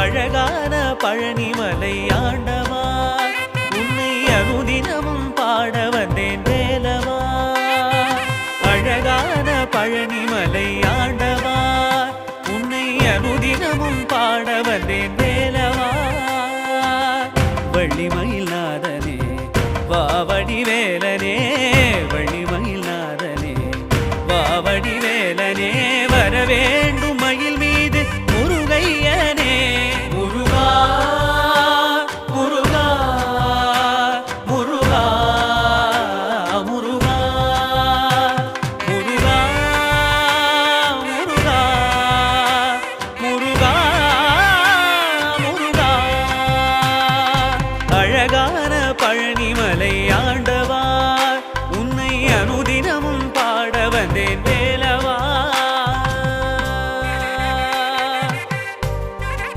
அழகான பழனிமலை ஆண்டவா உன்னை அனுதினமும் பாட வந்தேன் வேலவா. அழகான பழனிமலை ஆண்டவா உன்னை அனுதினமும் பாட வந்தேன் வேலவா.